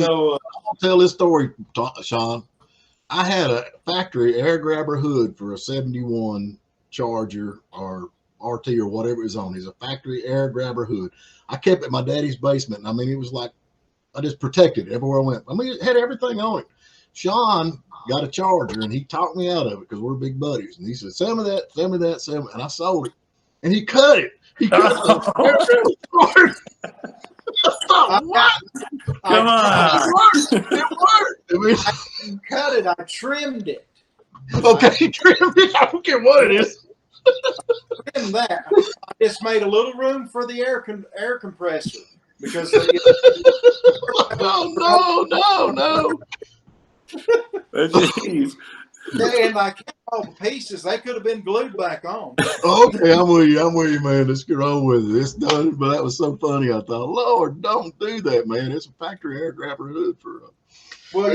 So I'll tell this story, Sean. I had a factory air grabber hood for a 71 Charger or RT or whatever it was on. It's a factory air grabber hood. I kept it in my daddy's basement. I mean, it was like I just protected it everywhere I went. I mean, it had everything on it. Sean got a Charger and he talked me out of it because we're big buddies. And he said, "Sell me that, sell me that, sell me." And I sold it. And he cut it. He cut the air grabber part. I thought, what? Come on. It worked. I mean, I didn't cut it. I trimmed it. okay, trim it. I don't care what it is. Trimmed that. I just made a little room for the air compressor because No. Jeez. and I kept all the pieces. They could have been glued back on. Okay, I'm with you, man. Let's get on with it. It's done, but that was so funny. I thought, Lord, don't do that, man. It's a factory air grabber hood for. Well,